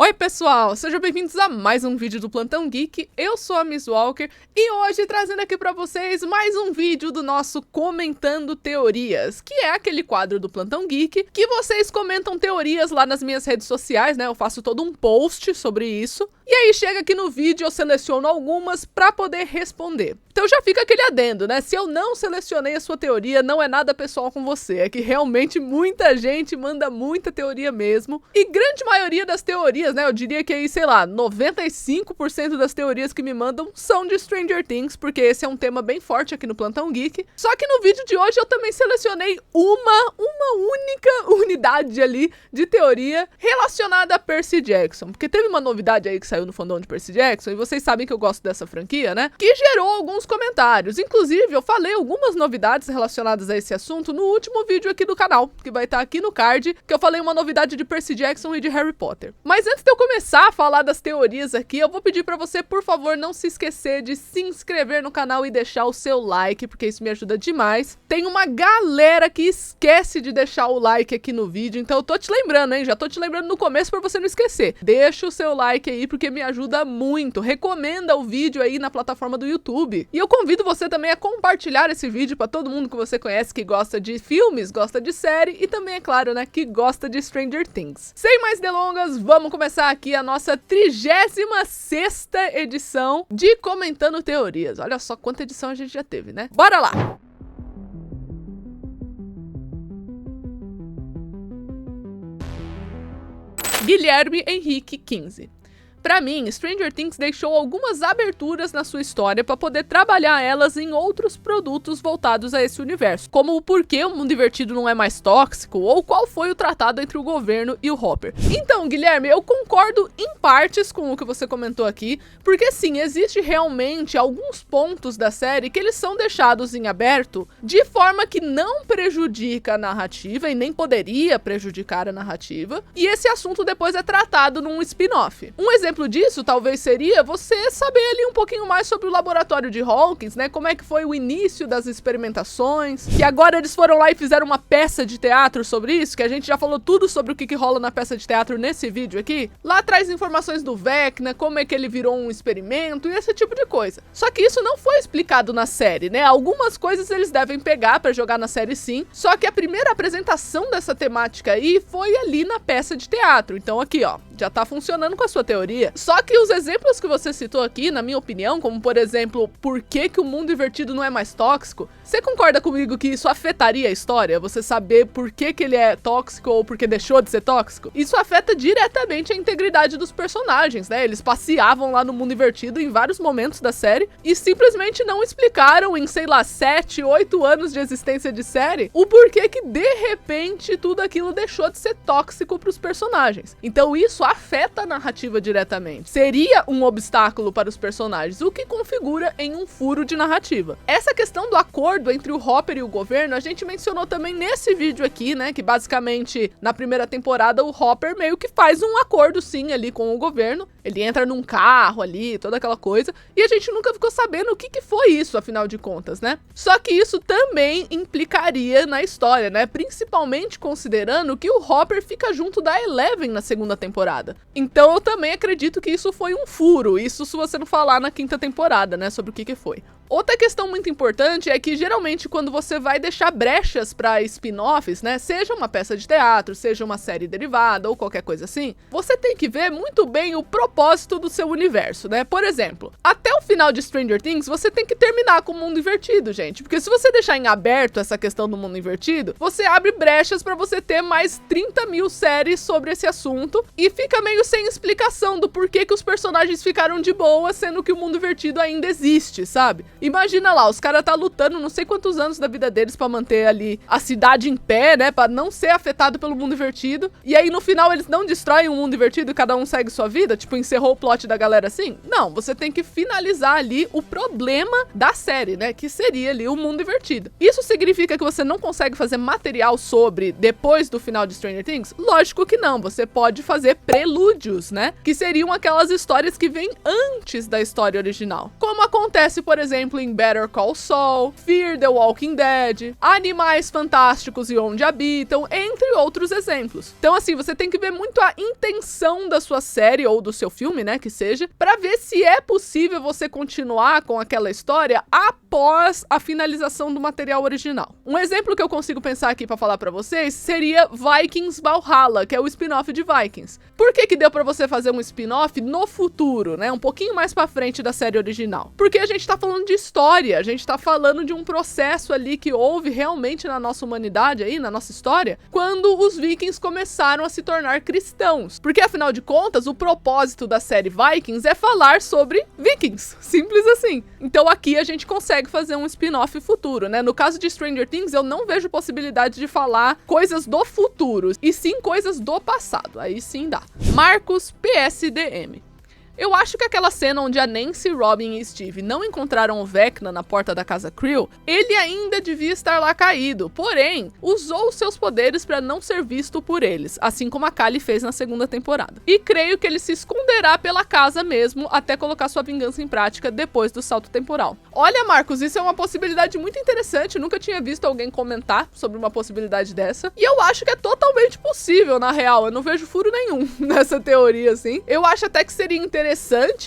Oi pessoal, sejam bem-vindos a mais um vídeo do Plantão Geek. Eu sou a Miss Walker e hoje trazendo aqui pra vocês mais um vídeo do nosso Comentando Teorias, que é aquele quadro do Plantão Geek que vocês comentam teorias lá nas minhas redes sociais, né? Eu faço todo um post sobre isso e aí chega aqui no vídeo eu seleciono algumas pra poder responder. Então já fica aquele adendo, né? Se eu não selecionei a sua teoria, não é nada pessoal com você, é que realmente muita gente manda muita teoria mesmo e grande maioria das teorias, né? Eu diria que aí, sei lá, 95% das teorias que me mandam são de Stranger Things, porque esse é um tema bem forte aqui no Plantão Geek. Só que no vídeo de hoje eu também selecionei uma única unidade ali de teoria relacionada a Percy Jackson, porque teve uma novidade aí que saiu no fandom de Percy Jackson, e vocês sabem que eu gosto dessa franquia, né? Que gerou alguns comentários. Inclusive, eu falei algumas novidades relacionadas a esse assunto no último vídeo aqui do canal, que vai estar aqui no card, que eu falei uma novidade de Percy Jackson e de Harry Potter. Mas antes de eu começar a falar das teorias aqui, eu vou pedir pra você, por favor, não se esquecer de se inscrever no canal e deixar o seu like, porque isso me ajuda demais. Tem uma galera que esquece de deixar o like aqui no vídeo, então eu tô te lembrando, hein? Já tô te lembrando no começo pra você não esquecer. Deixa o seu like aí, porque me ajuda muito. Recomenda o vídeo aí na plataforma do YouTube. E eu convido você também a compartilhar esse vídeo pra todo mundo que você conhece que gosta de filmes, gosta de série e também, é claro, né, que gosta de Stranger Things. Sem mais delongas, vamos começar aqui a nossa 36ª edição de Comentando Teorias. Olha só quanta edição a gente já teve, né? Bora lá! Guilherme Henrique 15. Pra mim, Stranger Things deixou algumas aberturas na sua história pra poder trabalhar elas em outros produtos voltados a esse universo, como o porquê o mundo invertido não é mais tóxico, ou qual foi o tratado entre o governo e o Hopper. Então, Guilherme, eu concordo em partes com o que você comentou aqui, porque sim, existe realmente alguns pontos da série que eles são deixados em aberto de forma que não prejudica a narrativa e nem poderia prejudicar a narrativa, e esse assunto depois é tratado num spin-off. Um exemplo disso talvez seria você saber ali um pouquinho mais sobre o laboratório de Hawkins, né? Como é que foi o início das experimentações, que agora eles foram lá e fizeram uma peça de teatro sobre isso, que a gente já falou tudo sobre o que rola na peça de teatro nesse vídeo aqui. Lá traz informações do Vecna, como é que ele virou um experimento e esse tipo de coisa. Só que isso não foi explicado na série, né? Algumas coisas eles devem pegar pra jogar na série sim, só que a primeira apresentação dessa temática aí foi ali na peça de teatro. Então aqui, ó, já tá funcionando com a sua teoria. Só que os exemplos que você citou aqui, na minha opinião, como por exemplo, por que o mundo invertido não é mais tóxico, você concorda comigo que isso afetaria a história? Você saber por que ele é tóxico ou por que deixou de ser tóxico? Isso afeta diretamente a integridade dos personagens, né? Eles passeavam lá no mundo invertido em vários momentos da série e simplesmente não explicaram em, sei lá, 7, 8 anos de existência de série, o porquê que de repente tudo aquilo deixou de ser tóxico para os personagens. Então isso afeta a narrativa diretamente. Seria um obstáculo para os personagens, o que configura em um furo de narrativa. Essa questão do acordo entre o Hopper e o governo, a gente mencionou também nesse vídeo aqui, né, que basicamente na primeira temporada o Hopper meio que faz um acordo sim ali com o governo, ele entra num carro ali, toda aquela coisa, e a gente nunca ficou sabendo o que foi isso, afinal de contas, né? Só que isso também implicaria na história, né, principalmente considerando que o Hopper fica junto da Eleven na segunda temporada. Então eu também acredito que isso foi um furo, isso se você não falar na quinta temporada, né, sobre o que foi. Outra questão muito importante é que geralmente quando você vai deixar brechas para spin-offs, né, seja uma peça de teatro, seja uma série derivada ou qualquer coisa assim, você tem que ver muito bem o propósito do seu universo, né? Por exemplo, até o final de Stranger Things você tem que terminar com o mundo invertido, gente, porque se você deixar em aberto essa questão do mundo invertido, você abre brechas para você ter mais 30 mil séries sobre esse assunto e fica meio sem explicação do porquê que os personagens ficaram de boa, sendo que o mundo invertido ainda existe, sabe? Imagina lá, os caras tá lutando não sei quantos anos da vida deles pra manter ali a cidade em pé, né, pra não ser afetado pelo mundo invertido, e aí no final eles não destroem o mundo invertido e cada um segue sua vida, tipo, encerrou o plot da galera assim? Não, você tem que finalizar ali o problema da série, né, que seria ali o mundo invertido. Isso significa que você não consegue fazer material sobre depois do final de Stranger Things? Lógico que não, você pode fazer prelúdios, né, que seriam aquelas histórias que vêm antes da história original. Como acontece, por exemplo, exemplo, em Better Call Saul, Fear the Walking Dead, Animais Fantásticos e Onde Habitam, entre outros exemplos. Então, assim, você tem que ver muito a intenção da sua série ou do seu filme, né, que seja, pra ver se é possível você continuar com aquela história após a finalização do material original. Um exemplo que eu consigo pensar aqui pra falar pra vocês seria Vikings Valhalla, que é o spin-off de Vikings. Por que deu pra você fazer um spin-off no futuro, né, um pouquinho mais pra frente da série original? Porque a gente tá falando de história, a gente tá falando de um processo ali que houve realmente na nossa humanidade aí, na nossa história, quando os vikings começaram a se tornar cristãos. Porque afinal de contas, o propósito da série Vikings é falar sobre vikings, simples assim. Então aqui a gente consegue fazer um spin-off futuro, né? No caso de Stranger Things, eu não vejo possibilidade de falar coisas do futuro, e sim coisas do passado, aí sim dá. Marcos PSDM. Eu acho que aquela cena onde a Nancy, Robin e Steve não encontraram o Vecna na porta da casa Creel, ele ainda devia estar lá caído, porém, usou seus poderes para não ser visto por eles, assim como a Kali fez na segunda temporada. E creio que ele se esconderá pela casa mesmo, até colocar sua vingança em prática depois do salto temporal. Olha, Marcos, isso é uma possibilidade muito interessante, eu nunca tinha visto alguém comentar sobre uma possibilidade dessa, e eu acho que é totalmente possível, na real, eu não vejo furo nenhum nessa teoria, assim. Eu acho até que seria interessante,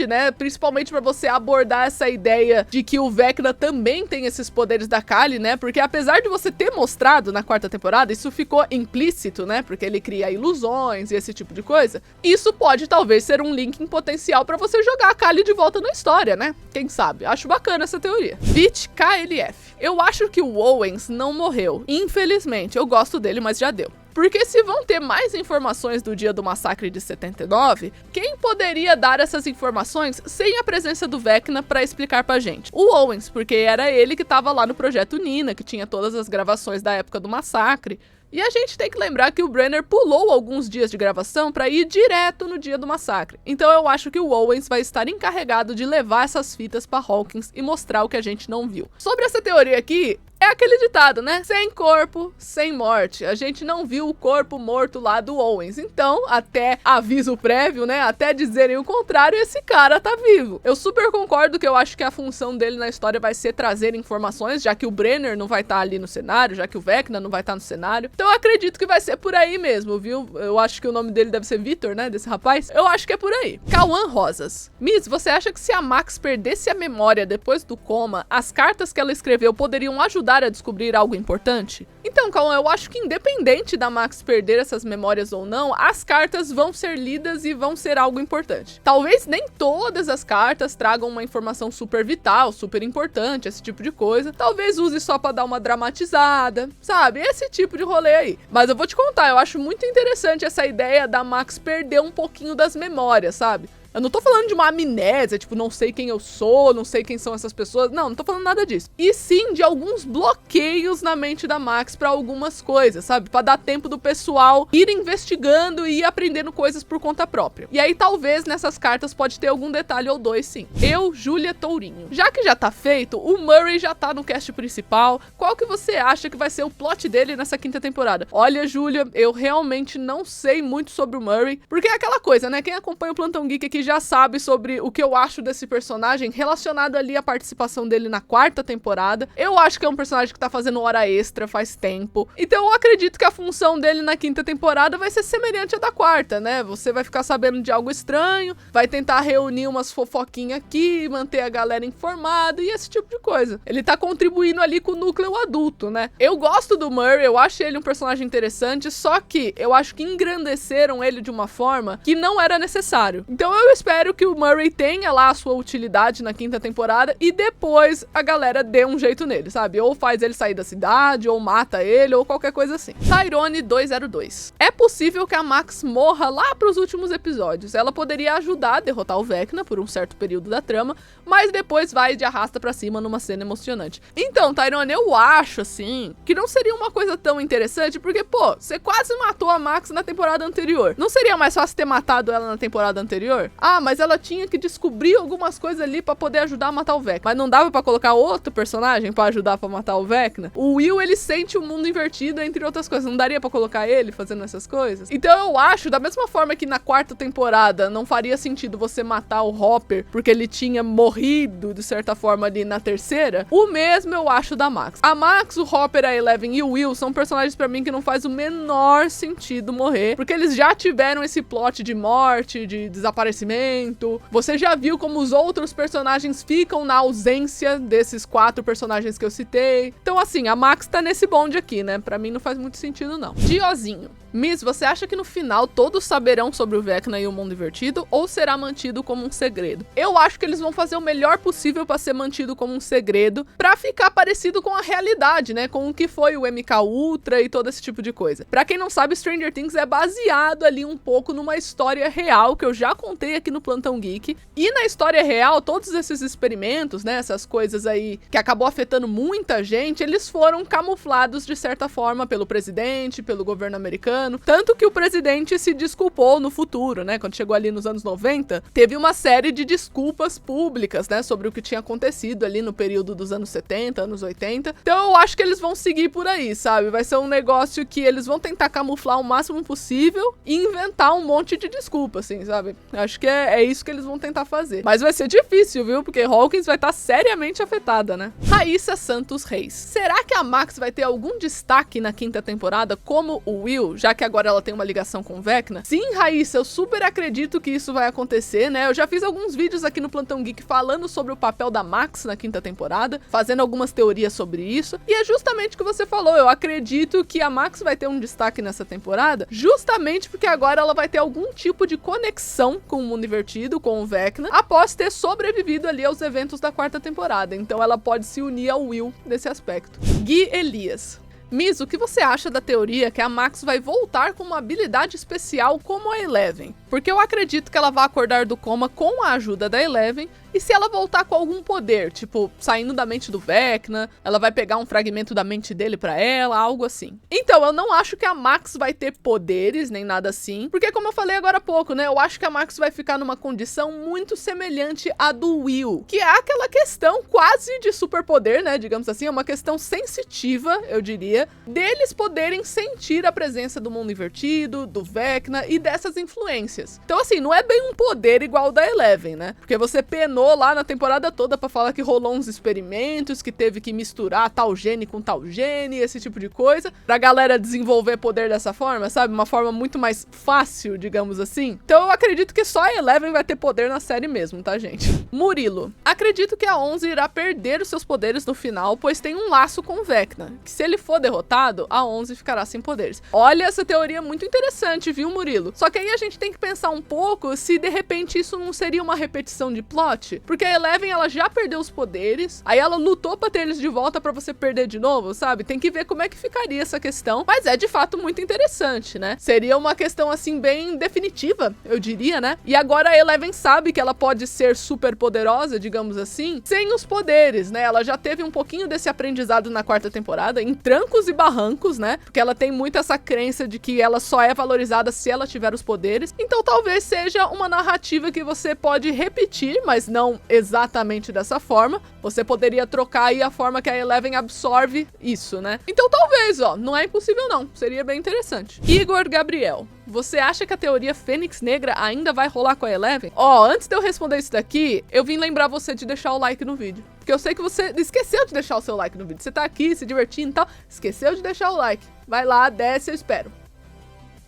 né, principalmente pra você abordar essa ideia de que o Vecna também tem esses poderes da Kali, né, porque apesar de você ter mostrado na quarta temporada, isso ficou implícito, né, porque ele cria ilusões e esse tipo de coisa, isso pode talvez ser um link em potencial pra você jogar a Kali de volta na história, né, quem sabe, acho bacana essa teoria. Vit KLF. Eu acho que o Owens não morreu, infelizmente, eu gosto dele, mas já deu. Porque se vão ter mais informações do dia do massacre de 79, quem poderia dar essas informações sem a presença do Vecna pra explicar pra gente? O Owens, porque era ele que tava lá no Projeto Nina, que tinha todas as gravações da época do massacre. E a gente tem que lembrar que o Brenner pulou alguns dias de gravação pra ir direto no dia do massacre. Então eu acho que o Owens vai estar encarregado de levar essas fitas pra Hawkins e mostrar o que a gente não viu. Sobre essa teoria aqui, é aquele ditado, né? Sem corpo, sem morte. A gente não viu o corpo morto lá do Owens. Então, até aviso prévio, né? Até dizerem o contrário, esse cara tá vivo. Eu super concordo que eu acho que a função dele na história vai ser trazer informações, já que o Brenner não vai estar ali no cenário, já que o Vecna não vai estar no cenário. Então eu acredito que vai ser por aí mesmo, viu? Eu acho que o nome dele deve ser Victor, né? Desse rapaz. Eu acho que é por aí. Cauã Rosas. Miss, você acha que se a Max perdesse a memória depois do coma, as cartas que ela escreveu poderiam ajudar a descobrir algo importante? Então, Cauã, eu acho que independente da Max perder essas memórias ou não, as cartas vão ser lidas e vão ser algo importante. Talvez nem todas as cartas tragam uma informação super vital, super importante, esse tipo de coisa. Talvez use só pra dar uma dramatizada, sabe? Esse tipo de rolê aí. Mas eu vou te contar, eu acho muito interessante essa ideia da Max perder um pouquinho das memórias, sabe? Eu não tô falando de uma amnésia, tipo, não sei quem eu sou, não sei quem são essas pessoas. Não tô falando nada disso. E sim de alguns bloqueios na mente da Max pra algumas coisas, sabe? Pra dar tempo do pessoal ir investigando e ir aprendendo coisas por conta própria. E aí, talvez, nessas cartas pode ter algum detalhe ou dois, sim. Eu, Júlia Tourinho. Já que já tá feito, o Murray já tá no cast principal. Qual que você acha que vai ser o plot dele nessa quinta temporada? Olha, Júlia, eu realmente não sei muito sobre o Murray, porque é aquela coisa, né? Quem acompanha o Plantão Geek aqui já sabe sobre o que eu acho desse personagem relacionado ali à participação dele na quarta temporada. Eu acho que é um personagem que tá fazendo hora extra faz tempo. Então eu acredito que a função dele na quinta temporada vai ser semelhante à da quarta, né? Você vai ficar sabendo de algo estranho, vai tentar reunir umas fofoquinhas aqui, manter a galera informada e esse tipo de coisa. Ele tá contribuindo ali com o núcleo adulto, né? Eu gosto do Murray, eu acho ele um personagem interessante, só que eu acho que engrandeceram ele de uma forma que não era necessário. Então eu espero que o Murray tenha lá a sua utilidade na quinta temporada e depois a galera dê um jeito nele, sabe? Ou faz ele sair da cidade, ou mata ele, ou qualquer coisa assim. Tyrone 202. É possível que a Max morra lá pros últimos episódios. Ela poderia ajudar a derrotar o Vecna por um certo período da trama, mas depois vai de arrasta pra cima numa cena emocionante. Então, Tyrone, eu acho, assim, que não seria uma coisa tão interessante, porque, pô, você quase matou a Max na temporada anterior. Não seria mais fácil ter matado ela na temporada anterior? Ah, mas ela tinha que descobrir algumas coisas ali pra poder ajudar a matar o Vecna. Mas não dava pra colocar outro personagem pra ajudar pra matar o Vecna? O Will, ele sente o mundo invertido, entre outras coisas. Não daria pra colocar ele fazendo essas coisas? Então eu acho, da mesma forma que na quarta temporada não faria sentido você matar o Hopper porque ele tinha morrido, de certa forma, ali na terceira, o mesmo eu acho da Max. A Max, o Hopper, a Eleven e o Will são personagens pra mim que não faz o menor sentido morrer, porque eles já tiveram esse plot de morte, de desaparecimento. Você já viu como os outros personagens ficam na ausência desses 4 personagens que eu citei. Então, assim, a Max tá nesse bonde aqui, né? Pra mim não faz muito sentido, não. Diozinho. Miss, você acha que no final todos saberão sobre o Vecna e o mundo invertido ou será mantido como um segredo? Eu acho que eles vão fazer o melhor possível para ser mantido como um segredo, para ficar parecido com a realidade, né? Com o que foi o MK Ultra e todo esse tipo de coisa. Para quem não sabe, Stranger Things é baseado ali um pouco numa história real que eu já contei aqui no Plantão Geek. E na história real, todos esses experimentos, né? Essas coisas aí que acabou afetando muita gente, eles foram camuflados de certa forma pelo presidente, pelo governo americano. Tanto que o presidente se desculpou no futuro, né? Quando chegou ali nos anos 90, teve uma série de desculpas públicas, né? Sobre o que tinha acontecido ali no período dos anos 70, anos 80. Então eu acho que eles vão seguir por aí, sabe? Vai ser um negócio que eles vão tentar camuflar o máximo possível e inventar um monte de desculpa, assim, sabe? Acho que é isso que eles vão tentar fazer. Mas vai ser difícil, viu? Porque Hawkins vai estar seriamente afetada, né? Raíssa Santos Reis. Será que a Max vai ter algum destaque na quinta temporada como o Will, já que agora ela tem uma ligação com o Vecna? Sim, Raíssa, eu super acredito que isso vai acontecer, né? Eu já fiz alguns vídeos aqui no Plantão Geek falando sobre o papel da Max na quinta temporada, fazendo algumas teorias sobre isso, e é justamente o que você falou, eu acredito que a Max vai ter um destaque nessa temporada, justamente porque agora ela vai ter algum tipo de conexão com o mundo invertido, com o Vecna, após ter sobrevivido ali aos eventos da quarta temporada, então ela pode se unir ao Will nesse aspecto. Gui Elias. Miss, o que você acha da teoria que a Max vai voltar com uma habilidade especial como a Eleven? Porque eu acredito que ela vai acordar do coma com a ajuda da Eleven, e se ela voltar com algum poder, tipo, saindo da mente do Vecna, ela vai pegar um fragmento da mente dele pra ela, algo assim. Então, eu não acho que a Max vai ter poderes, nem nada assim, porque como eu falei agora há pouco, né, eu acho que a Max vai ficar numa condição muito semelhante à do Will, que é aquela questão quase de superpoder, né, digamos assim, é uma questão sensitiva, eu diria, deles poderem sentir a presença do mundo invertido, do Vecna e dessas influências. Então, assim, não é bem um poder igual o da Eleven, né, porque você penou lá na temporada toda pra falar que rolou uns experimentos, que teve que misturar tal gene com tal gene, esse tipo de coisa, pra galera desenvolver poder dessa forma, sabe? Uma forma muito mais fácil, digamos assim. Então eu acredito que só a Eleven vai ter poder na série mesmo, tá, gente? Murilo. Acredito que a 11 irá perder os seus poderes no final, pois tem um laço com o Vecna, que se ele for derrotado, a 11 ficará sem poderes. Olha, essa teoria é muito interessante, viu, Murilo? Só que aí a gente tem que pensar um pouco se de repente isso não seria uma repetição de plot. Porque a Eleven, ela já perdeu os poderes, aí ela lutou pra ter eles de volta pra você perder de novo, sabe? Tem que ver como é que ficaria essa questão, mas é de fato muito interessante, né? Seria uma questão, assim, bem definitiva, eu diria, né? E agora a Eleven sabe que ela pode ser super poderosa, digamos assim, sem os poderes, né? Ela já teve um pouquinho desse aprendizado na quarta temporada, em trancos e barrancos, né? Porque ela tem muito essa crença de que ela só é valorizada se ela tiver os poderes, então talvez seja uma narrativa que você pode repetir, mas não exatamente dessa forma. Você poderia trocar aí a forma que a Eleven absorve isso, né? Então talvez, ó, não é impossível não, seria bem interessante. Igor Gabriel. Você acha que a teoria Fênix Negra ainda vai rolar com a Eleven? Ó, antes de eu responder isso daqui, eu vim lembrar você de deixar o like no vídeo. Porque eu sei que você esqueceu de deixar o seu like no vídeo. Você tá aqui se divertindo e tal, esqueceu de deixar o like. Vai lá, desce, eu espero.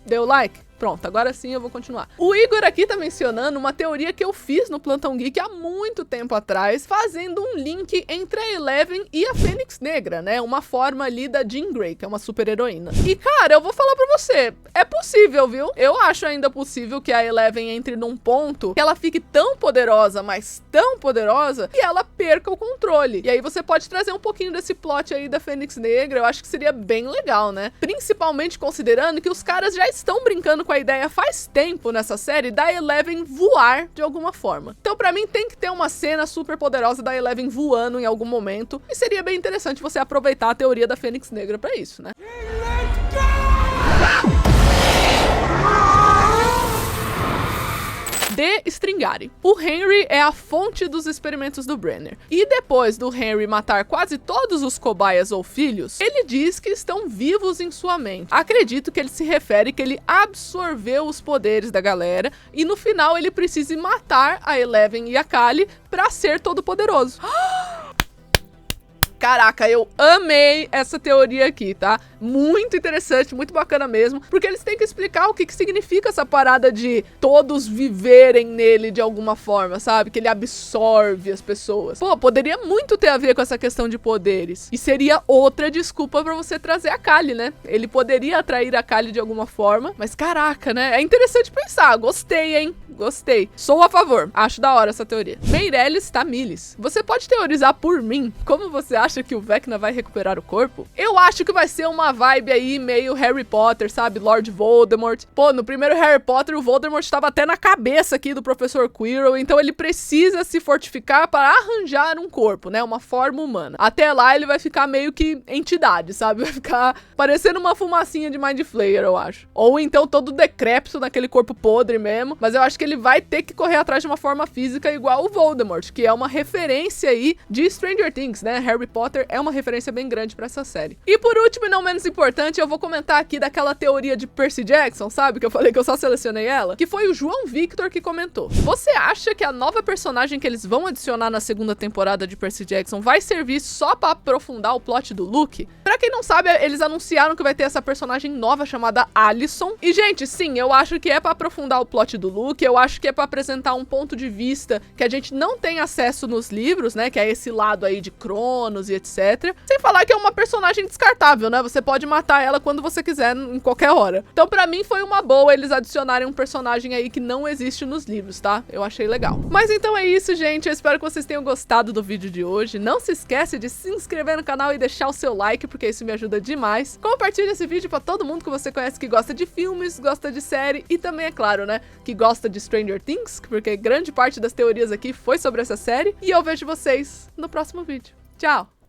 Deu like? Pronto, agora sim eu vou continuar. O Igor aqui tá mencionando uma teoria que eu fiz no Plantão Geek há muito tempo atrás, fazendo um link entre a Eleven e a Fênix Negra, né? Uma forma ali da Jean Grey, que é uma super heroína. E cara, eu vou falar pra você, é possível, viu? Eu acho ainda possível que a Eleven entre num ponto que ela fique tão poderosa, mas tão poderosa, que ela perca o controle. E aí você pode trazer um pouquinho desse plot aí da Fênix Negra, eu acho que seria bem legal, né? Principalmente considerando que os caras já estão brincando com a ideia faz tempo nessa série da Eleven voar de alguma forma. Então pra mim tem que ter uma cena super poderosa da Eleven voando em algum momento, e seria bem interessante você aproveitar a teoria da Fênix Negra pra isso, né? destringarem. O Henry é a fonte dos experimentos do Brenner. E depois do Henry matar quase todos os cobaias ou filhos, ele diz que estão vivos em sua mente. Acredito que ele se refere que ele absorveu os poderes da galera e no final ele precisa matar a Eleven e a Kali pra ser todo poderoso. Caraca, eu amei essa teoria aqui, tá? Muito interessante, muito bacana mesmo, porque eles têm que explicar o que significa essa parada de todos viverem nele de alguma forma, sabe? Que ele absorve as pessoas. Pô, poderia muito ter a ver com essa questão de poderes. E seria outra desculpa pra você trazer a Kali, né? Ele poderia atrair a Kali de alguma forma, mas caraca, né? É interessante pensar. Gostei, hein? Gostei. Sou a favor. Acho da hora essa teoria. Meireles Tamiles. Você pode teorizar por mim como você acha que o Vecna vai recuperar o corpo? Eu acho que vai ser uma vibe aí meio Harry Potter, sabe? Lord Voldemort. Pô, no primeiro Harry Potter o Voldemort estava até na cabeça aqui do professor Quirrell, então ele precisa se fortificar para arranjar um corpo, né? Uma forma humana. Até lá ele vai ficar meio que entidade, sabe? Vai ficar parecendo uma fumacinha de Mind Flayer, eu acho. Ou então todo decrépito naquele corpo podre mesmo, mas eu acho que ele vai ter que correr atrás de uma forma física igual o Voldemort, que é uma referência aí de Stranger Things, né? Harry Potter é uma referência bem grande pra essa série. E por último e não menos importante, eu vou comentar aqui daquela teoria de Percy Jackson, sabe? Que eu falei que eu só selecionei ela, que foi o João Victor que comentou. Você acha que a nova personagem que eles vão adicionar na segunda temporada de Percy Jackson vai servir só pra aprofundar o plot do Luke? Pra quem não sabe, eles anunciaram que vai ter essa personagem nova chamada Alicent. E, gente, sim, eu acho que é pra aprofundar o plot do Luke, eu acho que é pra apresentar um ponto de vista que a gente não tem acesso nos livros, né? Que é esse lado aí de Cronos e etc. Sem falar que é uma personagem descartável, né? Você pode matar ela quando você quiser, em qualquer hora. Então, pra mim, foi uma boa eles adicionarem um personagem aí que não existe nos livros, tá? Eu achei legal. Mas então é isso, gente. Eu espero que vocês tenham gostado do vídeo de hoje. Não se esquece de se inscrever no canal e deixar o seu like, porque isso me ajuda demais. Compartilhe esse vídeo pra todo mundo que você conhece que gosta de filmes, gosta de série e também, é claro, né, que gosta de Stranger Things, porque grande parte das teorias aqui foi sobre essa série. E eu vejo vocês no próximo vídeo. Tchau!